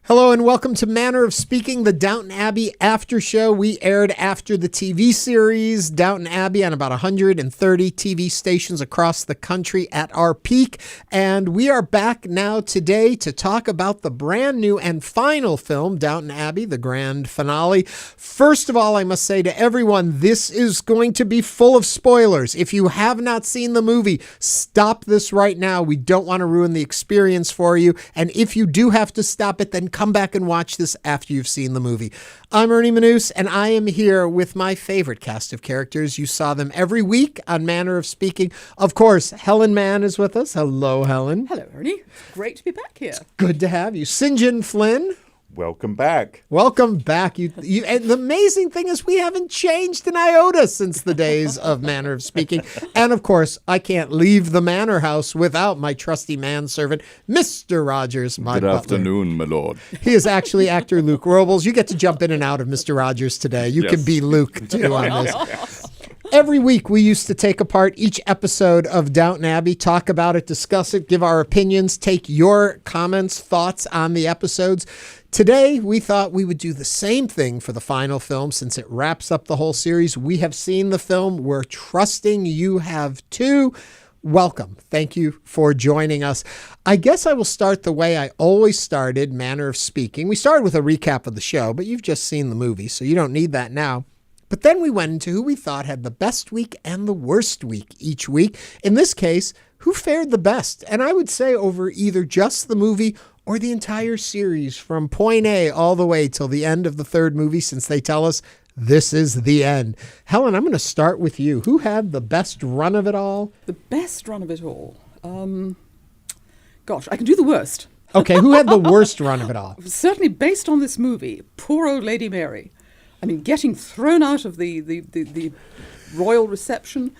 Hello and welcome to Manor of Speaking, the Downton Abbey After Show. We aired after the TV series Downton Abbey on about 130 TV stations across the country at our peak. And we are back now today to talk about the brand new and final film, Downton Abbey, the grand finale. First of all, I must say to everyone, this is going to be full of spoilers. If you have not seen the movie, stop this right now. We don't want to ruin the experience for you. And if you do have to stop it, then come back and watch this after you've seen the movie. I'm Ernie Manouse, and I am here with my favorite cast of characters. You saw them every week on Manor of Speaking. Of course, Helen Mann is with us. Hello, Helen. Hello, Ernie. Great to be back here. It's good to have you. St. Flynn. Welcome back. Welcome back. And the amazing thing is we haven't changed an iota since the days of Manor of Speaking. And of course, I can't leave the manor house without my trusty manservant, Mr. Rodgers, my butler. Good afternoon, my lord. He is actually actor Luke Wrobel. You get to jump in and out of Mr. Rodgers today. You can be Luke, too, on this. Every week, we used to take apart each episode of Downton Abbey, talk about it, discuss it, give our opinions, take your comments, thoughts on the episodes. Today, we thought we would do the same thing for the final film since it wraps up the whole series. We have seen the film. We're trusting you have too. Welcome. Thank you for joining us. I guess I will start the way I always started Manor of Speaking. We started with a recap of the show, but you've just seen the movie, so you don't need that now. But then we went into who we thought had the best week and the worst week each week. In this case, who fared the best? And I would say over either just the movie or the entire series from point A all the way till the end of the third movie, since they tell us this is the end. Helen, I'm going to start with you. Who had the best run of it all? The best run of it all? Gosh, I can do the worst. Okay, who had the worst run of it all? Certainly based on this movie, poor old Lady Mary. I mean, getting thrown out of the royal reception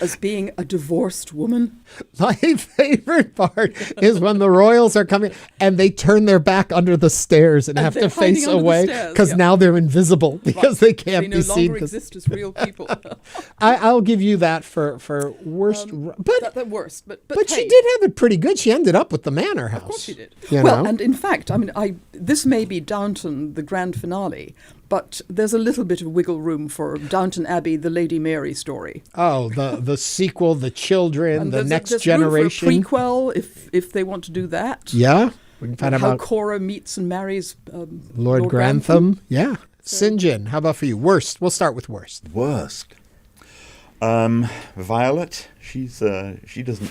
as being a divorced woman. My favorite part is when the royals are coming and they turn their back under the stairs and have to face away because now they're invisible because they can't be seen. They no longer exist as real people. I'll give you that for worst. But worst. But hey, she did have it pretty good. She ended up with the manor house. Of course she did. Well, and in fact, I mean, this may be Downton, the grand finale, but there's a little bit of wiggle room for Downton Abbey, the Lady Mary story. Oh, the sequel, the children, and the next there's generation. Room for a prequel, if they want to do that. Yeah, we can find out how Cora meets and marries Lord Grantham. Yeah, St. John. How about for you? Worst. We'll start with worst. Worst. Violet. She doesn't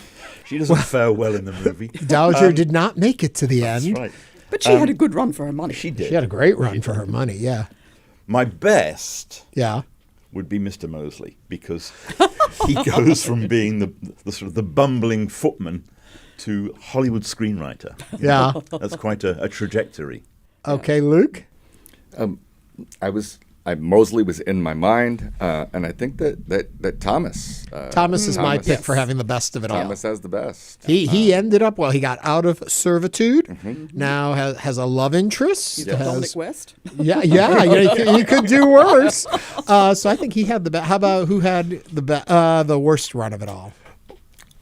fare well in the movie. Dowager did not make it to the end. That's right. But she had a good run for her money. She did. She had a great run for her money. Yeah. My best. Yeah. Would be Mr. Mosley, because he goes from being the sort of the bumbling footman to Hollywood screenwriter. Yeah. That's quite a trajectory. Okay, Luke? Mosley was in my mind, and I think that Thomas. Thomas is my pick for having the best of it all. Thomas has the best. He ended up, he got out of servitude, now has a love interest. He's Dominic West. Yeah, you could do worse. So I think he had the best. How about who had the worst run of it all?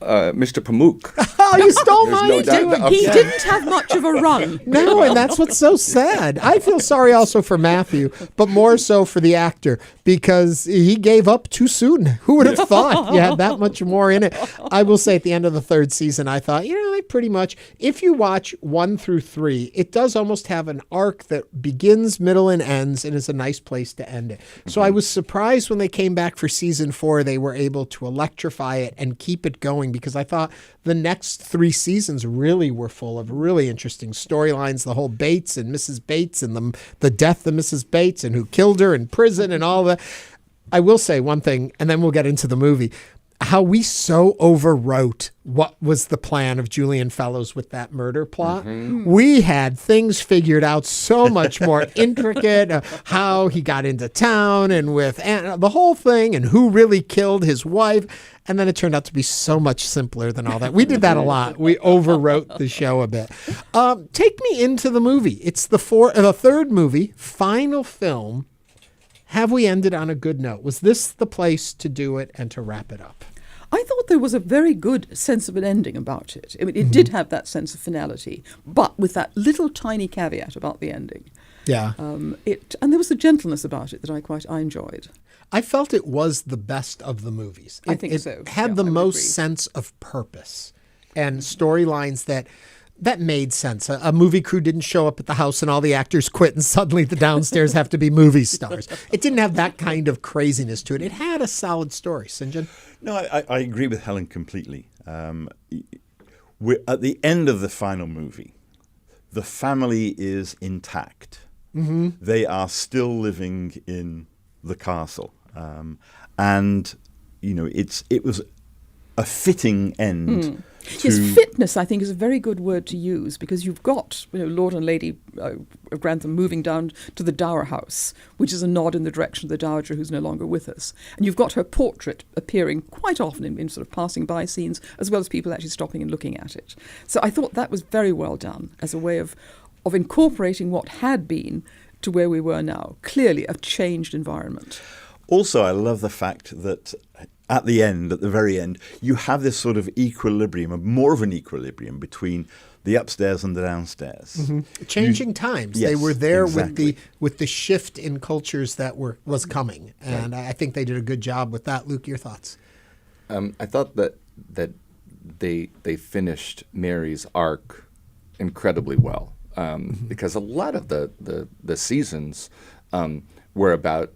Mr. Pamuk. Oh, you stole mine. He didn't have much of a run. No, and that's what's so sad. I feel sorry also for Matthew, but more so for the actor, because he gave up too soon. Who would have thought you had that much more in it? I will say at the end of the third season, I thought, they pretty much, if you watch 1 through 3, it does almost have an arc that begins, middle, and ends, and is a nice place to end it. So I was surprised when they came back for season 4, they were able to electrify it and keep it going, because I thought the next 3 seasons really were full of really interesting storylines. The whole Bates and Mrs. Bates and the death of Mrs. Bates and who killed her in prison and all that. I will say one thing, and then we'll get into the movie. How we so overwrote what was the plan of Julian Fellows with that murder plot. We had things figured out so much more intricate, how he got into town and with the whole thing and who really killed his wife. And then it turned out to be so much simpler than all that. We did that a lot. We overwrote the show a bit. Take me into the movie. It's the third movie, final film. Have we ended on a good note? Was this the place to do it and to wrap it up? I thought there was a very good sense of an ending about it. I mean, it did have that sense of finality, but with that little tiny caveat about the ending. Yeah. And there was a gentleness about it that I enjoyed. I felt it was the best of the movies. I think it so. had Yeah, the I would most agree. sense of purpose and storylines that made sense. A movie crew didn't show up at the house and all the actors quit and suddenly the downstairs have to be movie stars. It didn't have that kind of craziness to it. It had a solid story. St. John? No, I agree with Helen completely. We're at the end of the final movie, the family is intact. Mm-hmm. They are still living in the castle, and it was a fitting end. Yes, fitness, I think, is a very good word to use, because you've got Lord and Lady Grantham moving down to the Dower House, which is a nod in the direction of the Dowager who's no longer with us. And you've got her portrait appearing quite often in sort of passing by scenes, as well as people actually stopping and looking at it. So I thought that was very well done as a way of incorporating what had been to where we were now. Clearly a changed environment. Also, I love the fact that at the very end, you have this sort of equilibrium, more of an equilibrium between the upstairs and the downstairs. Mm-hmm. Changing times. Yes, they were there exactly. with the shift in cultures that was coming, and I think they did a good job with that. Luke, your thoughts? I thought that they finished Mary's arc incredibly well, because a lot of the seasons were about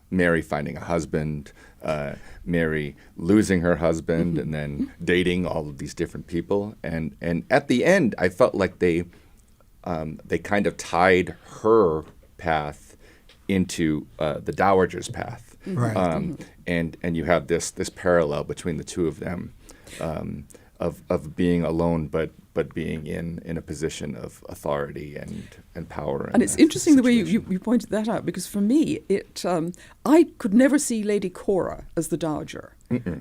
Mary finding a husband, Mary losing her husband, and then dating all of these different people. And at the end, I felt like they kind of tied her path into the Dowager's path. Right. And you have this parallel between the two of them, of being alone but being in a position of authority and power. And it's interesting the way you pointed that out, because for me, I could never see Lady Cora as the Dowager,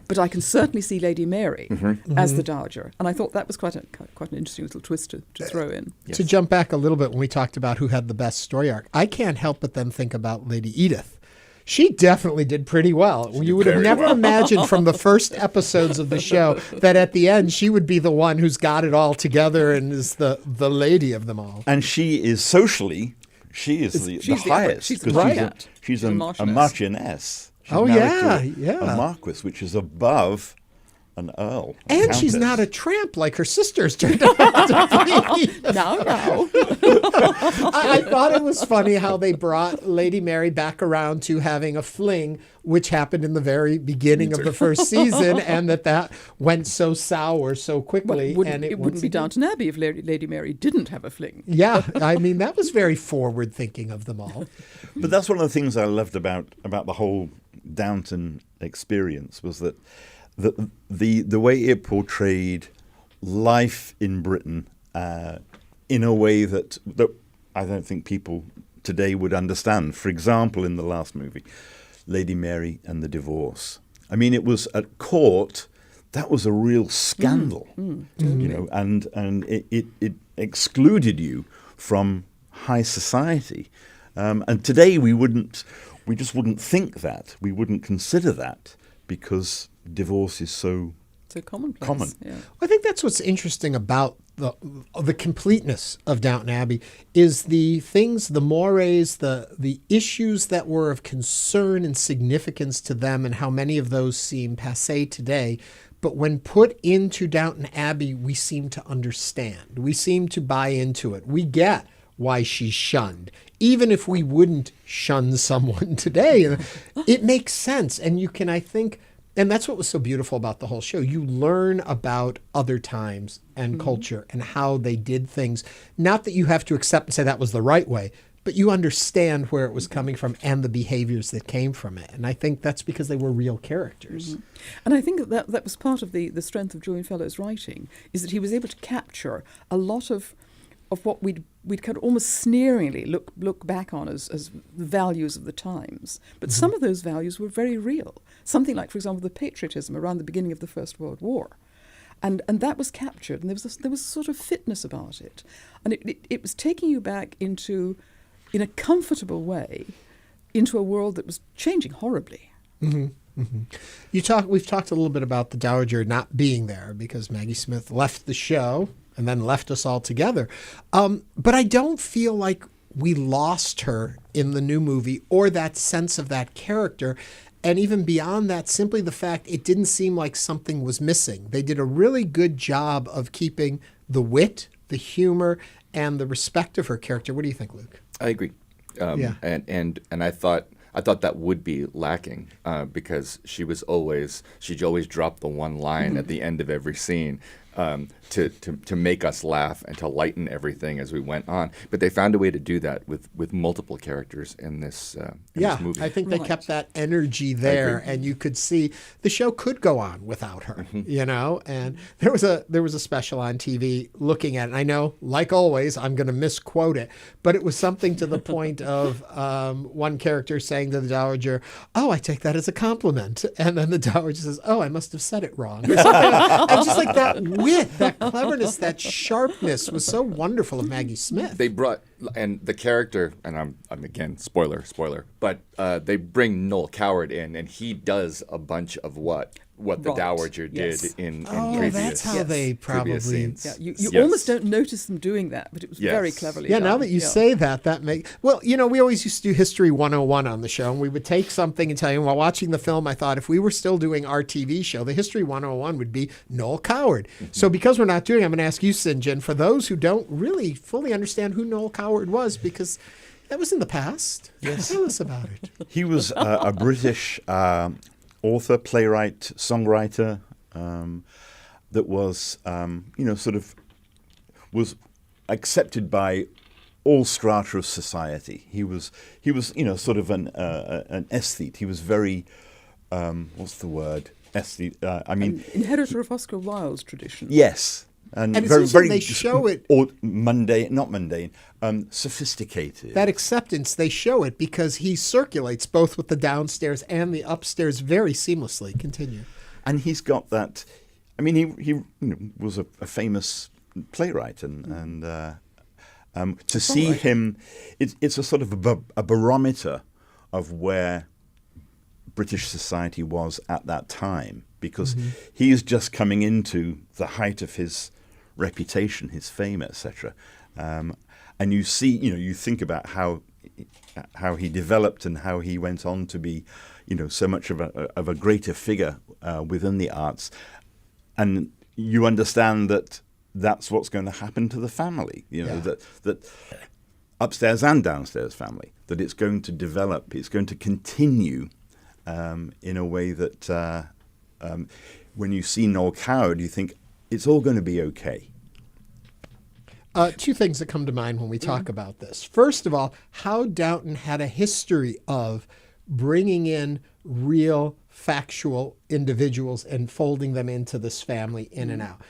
but I can certainly see Lady Mary as the Dowager. And I thought that was quite an interesting little twist to throw in. To jump back a little bit, when we talked about who had the best story arc, I can't help but then think about Lady Edith. She definitely did pretty well. You would have never imagined from the first episodes of the show that at the end she would be the one who's got it all together and is the lady of them all. And she is socially, the highest. She's because she's a Marchioness. Marchioness. She's Oh, married yeah, to yeah. a Marquis, which is above an earl. And she's not a tramp like her sisters turned out to be. Now. I thought it was funny how they brought Lady Mary back around to having a fling, which happened in the very beginning of the first season, and that went so sour so quickly. It wouldn't be Downton Abbey if Lady Mary didn't have a fling. Yeah, I mean, that was very forward thinking of them all. But that's one of the things I loved about the whole Downton experience, was that the way it portrayed life in Britain in a way that I don't think people today would understand. For example, in the last movie, Lady Mary and the divorce. I mean, it was at court, that was a real scandal, and it excluded you from high society. And today we just wouldn't think that, we wouldn't consider that, because divorce is so commonplace. common. Yeah. I think that's what's interesting about the completeness of Downton Abbey is the things, the mores, the issues that were of concern and significance to them, and how many of those seem passé today. But when put into Downton Abbey, we seem to understand. We seem to buy into it. We get why she's shunned. Even if we wouldn't shun someone today, it makes sense. And you can, I think, and that's what was so beautiful about the whole show. You learn about other times and culture and how they did things. Not that you have to accept and say that was the right way, but you understand where it was coming from and the behaviors that came from it. And I think that's because they were real characters. And I think that was part of the strength of Julian Fellowes' writing, is that he was able to capture a lot of what we'd kind of almost sneeringly look back on as the values of the times. But some of those values were very real. Something like, for example, the patriotism around the beginning of the First World War. And that was captured, and there was a sort of fitness about it. And it was taking you back in a comfortable way, into a world that was changing horribly. We've talked a little bit about the Dowager not being there because Maggie Smith left the show and then left us all together. But I don't feel like we lost her in the new movie or that sense of that character. And even beyond that, simply the fact it didn't seem like something was missing. They did a really good job of keeping the wit, the humor, and the respect of her character. What do you think, Luke? I agree. Yeah. And I thought that would be lacking because she'd always drop the one line at the end of every scene to make us laugh and to lighten everything as we went on. But they found a way to do that with multiple characters in this movie. I think they kept that energy there, and you could see the show could go on without her, you know. And there was a special on TV looking at it. And I know, like always, I'm going to misquote it, but it was something to the point of one character saying to the Dowager, "Oh, I take that as a compliment," and then the Dowager says, "Oh, I must have said it wrong." Or something. And just like that wit, that cleverness, that sharpness was so wonderful of Maggie Smith. They brought, and the character, and I'm again, spoiler, but they bring Noel Coward in, and he does a bunch of what the Dowager did in previous that's how they probably scenes. Yeah, you almost don't notice them doing that, but it was very cleverly done. Now that you say that makes... Well, you know, we always used to do History 101 on the show, and we would take something and tell you, while watching the film, I thought if we were still doing our TV show, the History 101 would be Noel Coward. So because we're not doing it, I'm going to ask you, St. John, for those who don't really fully understand who Noel Coward was, because that was in the past. Yes. Tell us about it. He was a British author, playwright, songwriter that was, was accepted by all strata of society. He was, sort of an aesthete. He was very, what's the word? Aesthete. Inheritor of Oscar Wilde's tradition. Yes. And it's very, also very they show it sophisticated. That acceptance, they show it because he circulates both with the downstairs and the upstairs very seamlessly. Continue. And he's got that. I mean, he was a famous playwright, and to see him, it's a sort of a barometer of where British society was at that time, because he is just coming into the height of his reputation, his fame, etc. And you see, you think about how he developed and how he went on to be, so much of a greater figure within the arts, and you understand that that's what's going to happen to the family. That upstairs and downstairs family, that it's going to develop, it's going to continue in a way that when you see Noel Coward, you think it's all going to be okay. Two things that come to mind when we talk about this. First of all, how Downton had a history of bringing in real, factual individuals and folding them into this family in and out.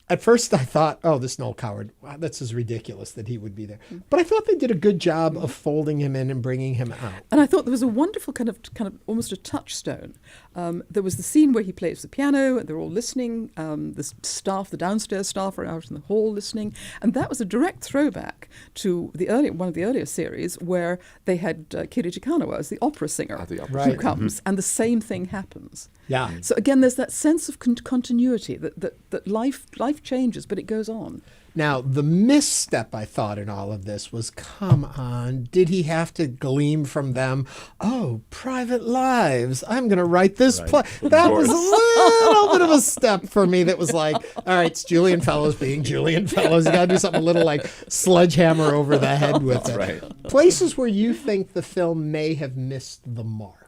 At first I thought, oh, this Noel Coward, wow, that's as ridiculous that he would be there. But I thought they did a good job of folding him in and bringing him out. And I thought there was a wonderful kind of almost a touchstone. There was the scene where he plays the piano and they're all listening. The downstairs staff are out in the hall listening. And that was a direct throwback to one of the earlier series where they had Kiri Chikanawa as the opera singer who comes, and the same thing happens. Yeah. So again, there's that sense of continuity that life changes, but it goes on. Now, the misstep, I thought, in all of this was, come on, did he have to glean from them, oh, private lives, I'm going to write this play. That was a little bit of a step for me that was like, all right, it's Julian Fellows being Julian Fellows. You got to do something a little like sledgehammer over the head with it. Right. Places where you think the film may have missed the mark.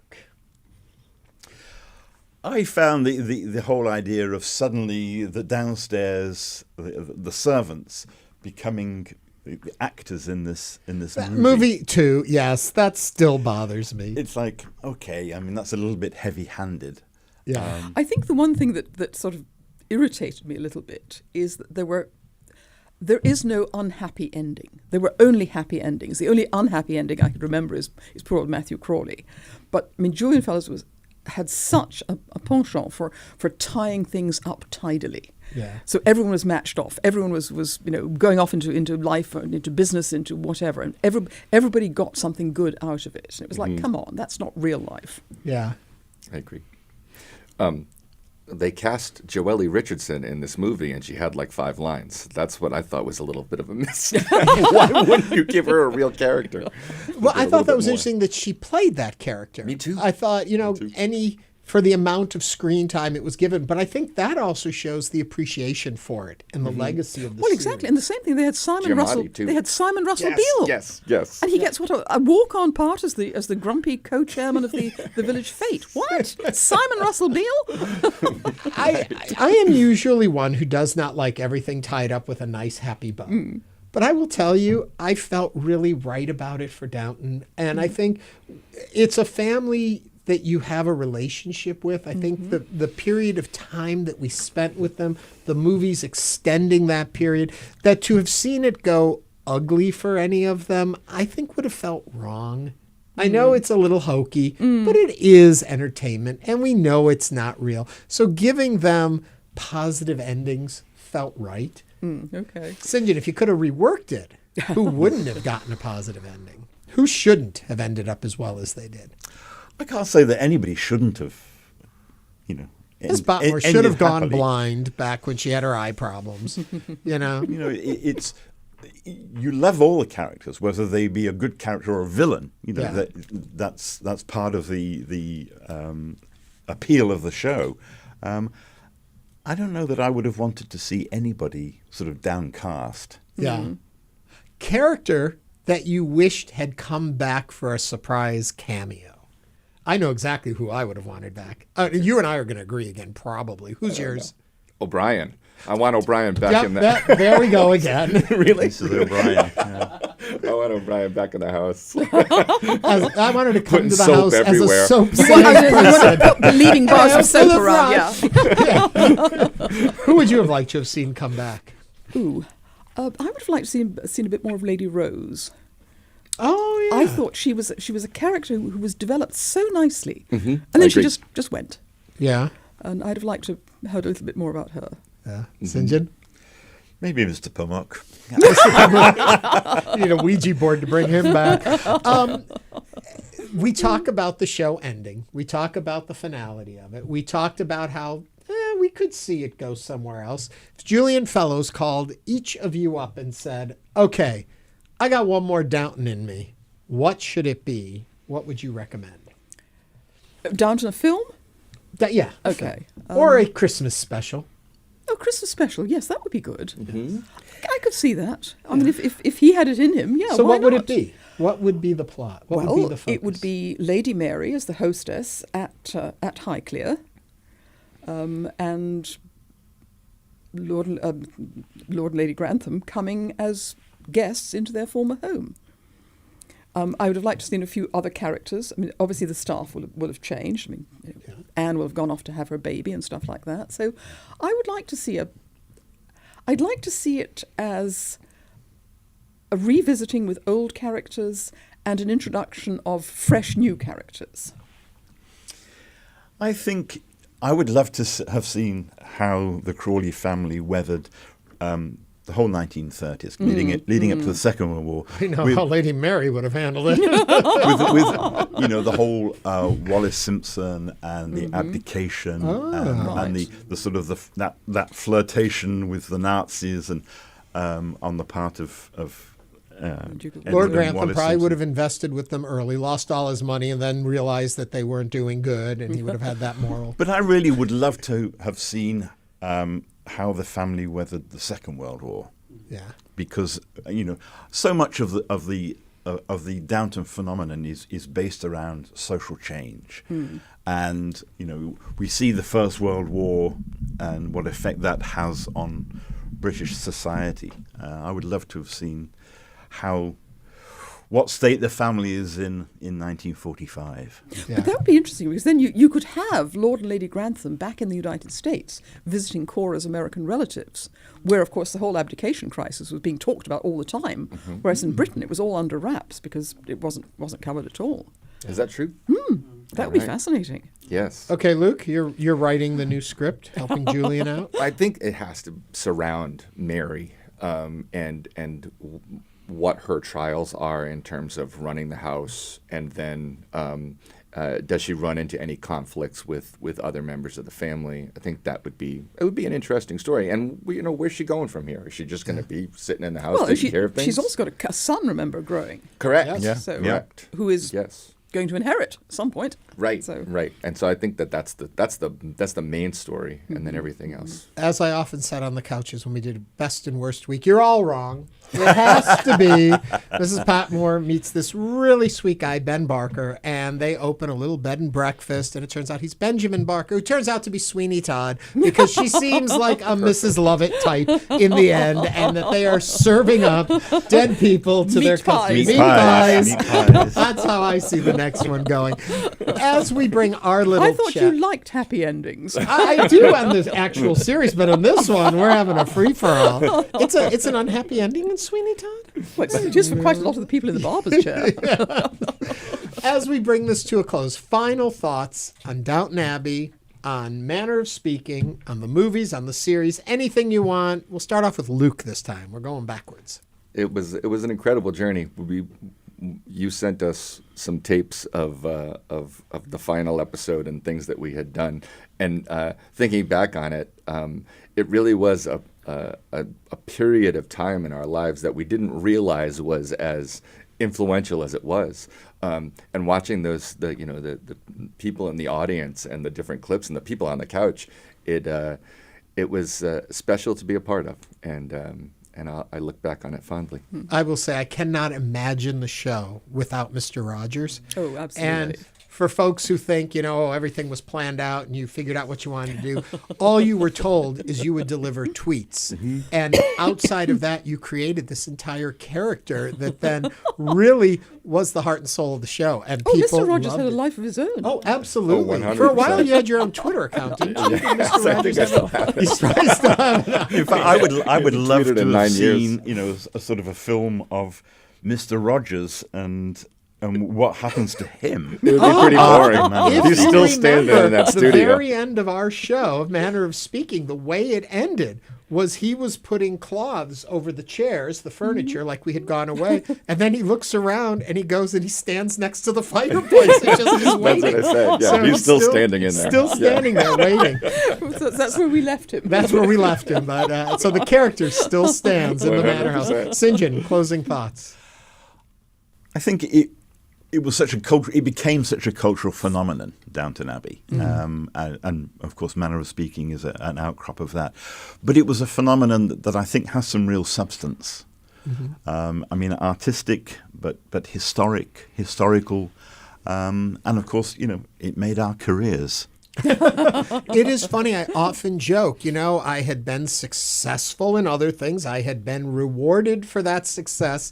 I found the whole idea of suddenly the downstairs, the servants becoming the actors in this movie too. Yes, that still bothers me. It's like, okay, I mean, that's a little bit heavy-handed. Yeah, I think the one thing that sort of irritated me a little bit is that there is no unhappy ending. There were only happy endings. The only unhappy ending I could remember is poor old Matthew Crawley. But I mean, Julian Fellows had such a penchant for tying things up tidily. Yeah. So everyone was matched off. Everyone was going off into life, or into business, into whatever, and everybody got something good out of it. And it was like, come on, that's not real life. Yeah. I agree. They cast Joelle Richardson in this movie, and she had like 5 lines. That's what I thought was a little bit of a mistake. Why wouldn't you give her a real character? Well, I thought that was interesting that she played that character. Me too. I thought, for the amount of screen time it was given, but I think that also shows the appreciation for it and the legacy of the Well, exactly. And the same thing, they had Simon Giamatti, Russell. too. They had Simon Russell Yes, Beale. yes. And he gets what a walk-on part as the grumpy co-chairman of the village fete. What? Simon Russell Beale? I am usually one who does not like everything tied up with a nice happy bow. But I will tell you, I felt really right about it for Downton. And I think it's a family that you have a relationship with. I think the period of time that we spent with them, the movies extending that period, that to have seen it go ugly for any of them, I think would have felt wrong. I know it's a little hokey, but it is entertainment, and we know it's not real. So giving them positive endings felt right. Okay. St. John, if you could have reworked it, who wouldn't have gotten a positive ending? Who shouldn't have ended up as well as they did? I can't say that anybody shouldn't have, Miss Botmore should have gone blind back when she had her eye problems. It's you love all the characters, whether they be a good character or a villain. That's part of the appeal of the show. I don't know that I would have wanted to see anybody sort of downcast. Yeah. Character that you wished had come back for a surprise cameo. I know exactly who I would have wanted back. You and I are going to agree again, probably. Who's yours? O'Brien. I want O'Brien back in that. There we go again. Really? This is O'Brien. Yeah. I want O'Brien back in the house. I wanted to come Putting to the soap house everywhere. as a soap You salesperson. want to put leaving bars of soap full of around, rocks. Who would you have liked to have seen come back? Ooh. I would have liked to seen a bit more of Lady Rose. Oh, yeah. I thought she was a character who was developed so nicely, and I then she agree. just went. Yeah. And I'd have liked to have heard a little bit more about her. Yeah. St. John? Maybe Mr. Pummock. You need a Ouija board to bring him back. We talk about the show ending. We talk about the finality of it. We talked about how we could see it go somewhere else. If Julian Fellows called each of you up and said, okay, I got one more Downton in me. What should it be? What would you recommend? Downton a film? Yeah. Okay. Or a Christmas special. Oh, Christmas special. Yes, that would be good. I could see that. I mean, if he had it in him, yeah. So why what would not? it be? What would be the plot? What would be the focus? It would be Lady Mary as the hostess at Highclere, and Lord and Lady Grantham coming as guests into their former home. I would have liked to have seen a few other characters. I mean, obviously the staff will have changed. I mean, Anne will have gone off to have her baby and stuff like that. So, I would like to see I'd like to see it as a revisiting with old characters and an introduction of fresh new characters. I think I would love to have seen how the Crawley family weathered the whole 1930s, leading up to the Second World War. I know how Lady Mary would have handled it. with the whole Wallace Simpson and the abdication and the sort of that flirtation with the Nazis and on the part of Lord Grantham Wallace probably Simpson. would have invested with them early, lost all his money, and then realized that they weren't doing good, and he would have had that moral. But I really would love to have seen how the family weathered the Second World War. Yeah. Because so much of the Downton phenomenon is based around social change, and we see the First World War and what effect that has on British society. I would love to have seen what state the family is in 1945. Yeah. But that would be interesting, because then you could have Lord and Lady Grantham back in the United States visiting Cora's American relatives, where, of course, the whole abdication crisis was being talked about all the time, whereas in Britain it was all under wraps because it wasn't covered at all. Is that true? That would be fascinating. Yes. Okay, Luke, you're writing the new script, helping Julian out. I think it has to surround Mary and what her trials are in terms of running the house, and then does she run into any conflicts with other members of the family? I think it would be an interesting story. And where's she going from here? Is she just going to be sitting in the house taking care of things? She's also got a son, remember, growing. Correct. Yes. So, Correct. Who is going to inherit at some point. Right. So. Right. And so I think that's the main story, and then everything else. As I often said on the couches when we did Best and Worst Week, you're all wrong. It has to be Mrs. Patmore meets this really sweet guy, Ben Barker, and they open a little bed and breakfast, and it turns out he's Benjamin Barker, who turns out to be Sweeney Todd, because she seems like a Mrs. Lovett type in the end, and that they are serving up dead people to their customers. Meat pies. That's how I see the next one going. As we bring our little I thought chat. you liked happy endings. I do on this actual series, but on this one, we're having a free-for-all. It's an unhappy ending in Sweeney Todd. Well, it is for quite a lot of the people in the barber's chair. As we bring this to a close, final thoughts on Downton Abbey, on Manor of Speaking, on the movies, on the series, anything you want. We'll start off with Luke this time. We're going backwards. It was an incredible journey. You sent us some tapes of the final episode and things that we had done, and thinking back on it, it really was a period of time in our lives that we didn't realize was as influential as it was. And watching the people in the audience and the different clips and the people on the couch, it was special to be a part of, and I look back on it fondly. I will say I cannot imagine the show without Mr. Rodgers. Oh, absolutely. And for folks who think, everything was planned out and you figured out what you wanted to do, all you were told is you would deliver tweets. Mm-hmm. And outside of that, you created this entire character that then really was the heart and soul of the show. And people Mr. Rodgers loved had a it. life of his own. Oh, absolutely. 100%. For a while, you had your own Twitter account, didn't you? Yes, Mr. I think I still have it. He's probably still have it. In fact, I would love tweeted to in have 9 seen, years. a sort of a film of Mr. Rogers and what happens to him. It would be pretty boring. If He's you still standing remember, in that the studio. very end of our show, of Manor of Speaking, the way it ended was he was putting cloths over the chairs, the furniture, like we had gone away, and then he looks around and he goes and he stands next to the fireplace and just is waiting. That's what I said. Yeah, So he's still standing in there. Still standing there waiting. So that's where we left him. That's where we left him. But so the character still stands in the Manor House. 100%. St. John, closing thoughts. I think it was such a it became such a cultural phenomenon, Downton Abbey, and of course, Manor of Speaking is an outcrop of that. But it was a phenomenon that I think has some real substance. Mm-hmm. Artistic, but historical, and of course, it made our careers. It is funny. I often joke, I had been successful in other things. I had been rewarded for that success.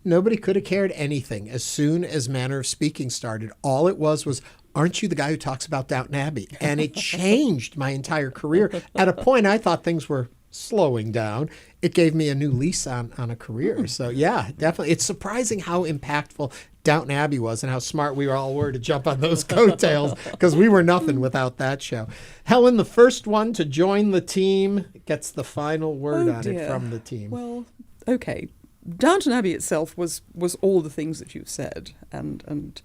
Nobody could have cared anything. As soon as Manor of Speaking started, all it was, aren't you the guy who talks about Downton Abbey? And it changed my entire career. At a point, I thought things were slowing down. It gave me a new lease on a career. So, yeah, definitely. It's surprising how impactful Downton Abbey was and how smart we all were to jump on those coattails, because we were nothing without that show. Helen, the first one to join the team, gets the final word on it from the team. Well, okay. Downton Abbey itself was all the things that you've said, and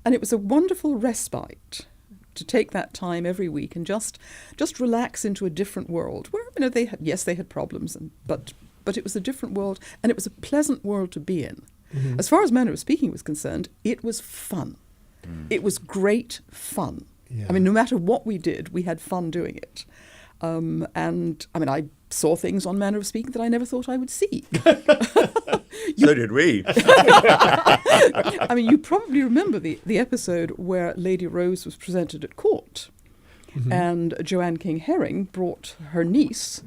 it was a wonderful respite to take that time every week and just relax into a different world where they had problems, but it was a different world, and it was a pleasant world to be in. Mm-hmm. As far as Manor of Speaking was concerned, it was fun. It was great fun. Yeah. No matter what we did, we had fun doing it. I saw things on Manor of Speaking that I never thought I would see. So did we. You probably remember the episode where Lady Rose was presented at court, and Joanne King Herring brought her niece,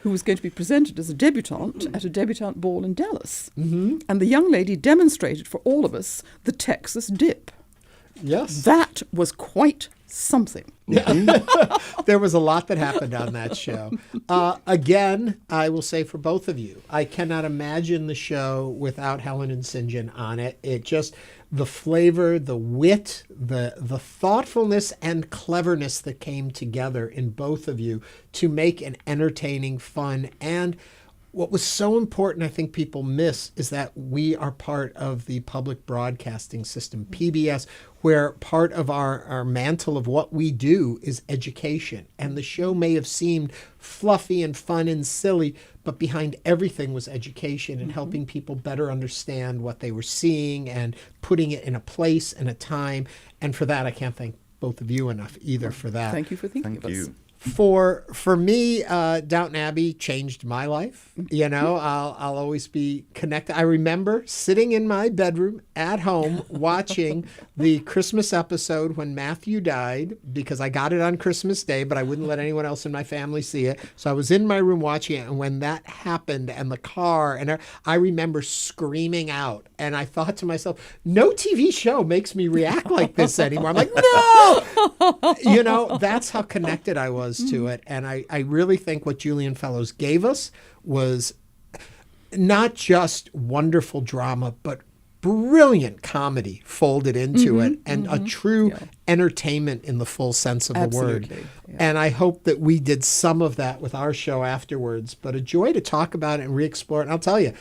who was going to be presented as a debutante at a debutante ball in Dallas. Mm-hmm. And the young lady demonstrated for all of us the Texas dip. Yes. That was quite something. Yeah. There was a lot that happened on that show. Again, I will say for both of you, I cannot imagine the show without Helen and St. John on it. It just, the flavor, the wit, the thoughtfulness and cleverness that came together in both of you to make an entertaining, fun, and what was so important, I think people miss, is that we are part of the public broadcasting system, PBS, where part of our mantle of what we do is education. And the show may have seemed fluffy and fun and silly, but behind everything was education and helping people better understand what they were seeing and putting it in a place and a time. And for that, I can't thank both of you enough either for that. Thank you for thinking Thank of us. you. For me, Downton Abbey changed my life. You know, I'll always be connected. I remember sitting in my bedroom at home watching the Christmas episode when Matthew died, because I got it on Christmas Day, but I wouldn't let anyone else in my family see it. So I was in my room watching it, and when that happened, and the car, and I remember screaming out, and I thought to myself, no TV show makes me react like this anymore. I'm like, no! You know, that's how connected I was to it. And I really think what Julian Fellowes gave us was not just wonderful drama, but brilliant comedy folded into it, and a true entertainment in the full sense of the word. Absolutely, yeah. And I hope that we did some of that with our show afterwards, but a joy to talk about it and re-explore it. And I'll tell you,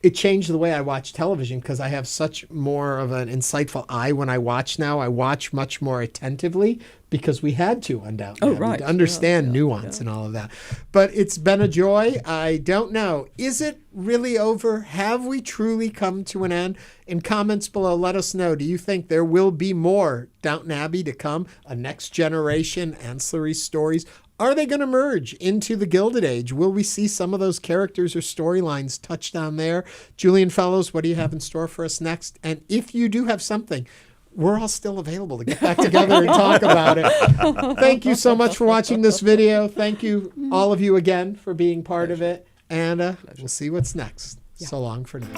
it changed the way I watch television, because I have such more of an insightful eye when I watch now. I watch much more attentively because we had to on Downton Abbey right. to understand nuance and all of that. But it's been a joy. I don't know. Is it really over? Have we truly come to an end? In comments below, let us know. Do you think there will be more Downton Abbey to come? A next generation, ancillary stories? Are they going to merge into the Gilded Age? Will we see some of those characters or storylines touched on there? Julian Fellowes, what do you have in store for us next? And if you do have something, we're all still available to get back together and talk about it. Thank you so much for watching this video. Thank you, all of you, again, for being part of it. And we'll see what's next. So long for now.